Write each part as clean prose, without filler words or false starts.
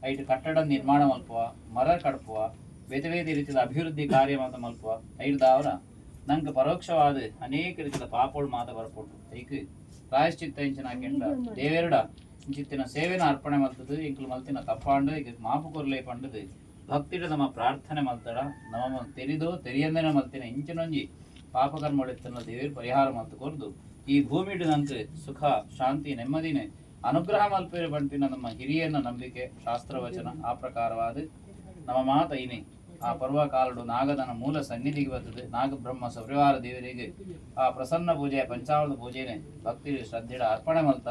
ಐಟ್ ಕಟ್ಟಡ ನಿರ್ಮಾಣ ಮಲ್ಪುವ ಮರ ಕಡ್ಪುವ ಬೇತೆ ಬೇತೆ ರೀತಿಯ ಅಭಿವೃದ್ಧಿ ಕಾರ್ಯ ಮಾತ ಮಲ್ಪುವ ಐಡ್ದಾವರ ನಂಗೆ ಪರೋಕ್ಷವಾದ ಅನೇಕ ರೀತಿಯ ಪಾಪಗಳು ಮಾತ ಬರ್ಪಟ್ಟು ಐಕ್ ಪ್ರಾಯಶ್ಚಿತ್ತ ಇಂಚಿನ ಕೆಂಡ ದೇವೇರಡ ಇಂಚಿತ್ತಿನ ಸೇವೆನ ಅರ್ಪಣೆ ಮಲ್ತದು ಇಂಕ್ಲು ಮಲ್ತಿನ ತಪ್ಪಾಂಡು ಈಗ ಮಾಪು ಕೊರ್ಲೆ ಪಂಡದು ಭಕ್ತಿಡ ನಮ್ಮ ಪ್ರಾರ್ಥನೆ ಮಲ್ತಡ ನಮ್ಮ ತೆರಿದೋ ತೆರಿಯಂದೇನ ಮಲ್ತಿನ ಇಂಚಿನೊಂಜಿ ಪಾಪಕರ್ಮಗಳಿತ್ತನ್ನ ದೇವೇರು ಪರಿಹಾರ ಮಲ್ತು ಕೊರ್ದು ಈ ಭೂಮಿಡು ನಂಗೆ ಸುಖ ಶಾಂತಿ ನೆಮ್ಮದಿನೇ ಅನುಗ್ರಹ ಮಲ್ಪೇರು ಬಂಟಿನ ನಮ್ಮ ಹಿರಿಯನ ನಂಬಿಕೆ ಶಾಸ್ತ್ರವಚನ ಆ ಪ್ರಕಾರವಾದ ನಮ್ಮ ಮಾತ ಇನಿ ಆ ಪರ್ವಕಾಲಡು ನಾಗದನ ಮೂಲ ಸನ್ನಿಧಿಗೆ ಬರ್ತದೆ ನಾಗಬ್ರಹ್ಮ ಸವ್ಯವಹಾರ ದೇವರಿಗೆ ಆ ಪ್ರಸನ್ನ ಪೂಜೆಯ ಪಂಚಾವೃತ ಪೂಜೆನೆ ಭಕ್ತಿ ಶ್ರದ್ಧೆಡ ಅರ್ಪಣೆ ಮಲ್ತ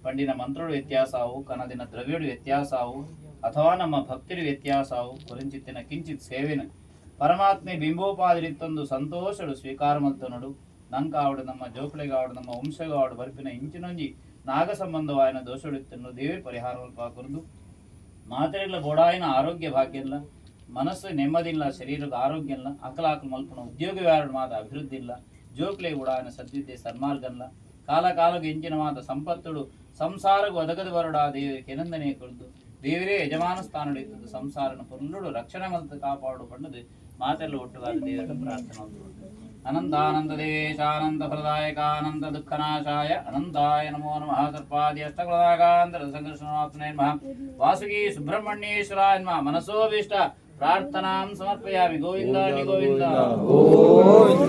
ಪಂಡಿನ ಮಂತ್ರಗಳು ವ್ಯತ್ಯಾಸವು ಕನದಿನ ದ್ರವ್ಯಡು ವ್ಯತ್ಯಾಸವು ಅಥವಾ ನಮ್ಮ ಭಕ್ತಿರು ವ್ಯತ್ಯಾಸವು ಕೊರಿಂಚಿತ್ತಿನ ಕಿಂಚಿತ್ ಸೇವೆನು ಪರಮಾತ್ಮೆ ಬಿಂಬೋಪಾದಿರಿತ್ತೊಂದು ಸಂತೋಷಡು ಸ್ವೀಕಾರ ಮಲ್ತನಡು ನಂಕಾವಡು ನಮ್ಮ ಜೋಕುಳೆಗಾವಡು ನಮ್ಮ ವಂಶಗಾವಡು ಬರ್ಪಿನ ಇಂಚಿನೊಂಜಿ ನಾಗ ಸಂಬಂಧವಾಯಿನ ದೋಷಡಿತ್ತನ್ನು ದೇವರು ಪರಿಹಾರ ಮಲ್ಪಾಕುರ್ದು ಮಾತ್ರೆಗಳ ಬೋಡಾಯಿನ ಆರೋಗ್ಯ ಭಾಗ್ಯ ಇಲ್ಲ ಮನಸ್ಸು ನೆಮ್ಮದಿ ಇಲ್ಲ ಶರೀರದ ಆರೋಗ್ಯ ಇಲ್ಲ ಅಕಲಾಕಲು ಮಲ್ಪನ ಉದ್ಯೋಗ ವ್ಯಾರಡು ಮಾತ ಅಭಿವೃದ್ಧಿ ಇಲ್ಲ ಜೋಕ್ಲೆ ಉಡಾಯನ ಸದ್ವಿದ್ಯೆ ಸನ್ಮಾರ್ಗಲ್ಲ ಕಾಲ ಕಾಲಕ್ಕೆ ಎಂಚಿನ ಮಾತ ಸಂಪತ್ತುಡು ಸಂಸಾರಗೂ ಒದಗದ ಬರಡ ದೇವರಿಗೆ ಕೆನಂದನೆ ಕುರಿತು ದೇವರೇ ಯಜಮಾನ ಸ್ಥಾನ ಇದ್ದದ್ದು ಸಂಸಾರನ ಪುರುಳುಡು ರಕ್ಷಣೆ ಮಲ್ತ ಕಾಪಾಡು ಪಂಡದು ಮಾತೆಲ್ಲ ಒಟ್ಟುಗಾದ ದೇವರ ಪ್ರಾರ್ಥನೆ ಅನಂತಾನಂದ ದೇವೇಶಾನಂದ ಫಲದಾಯಕಾನಂದ ದುಃಖನಾಶಾಯ ಅನಂತಾಯ ನಮೋ ನಮಃ ಸರ್ಪಾದಿ ಅಷ್ಟಕೃತಾಗಾಂತರ ಸಂಘರ್ಷಣಾತ್ಮನೇ ನಮಃ ವಾಸುಕಿ ಸುಬ್ರಹ್ಮಣ್ಯೇಶ್ವರಾಯ ನಮಃ ಮನಸೋಭೀಷ್ಟ ಪ್ರಾರ್ಥನಾಂ ಸಮರ್ಪಯಾಮಿ ಗೋವಿಂದ ಗೋವಿಂದ ಗೋವಿಂದ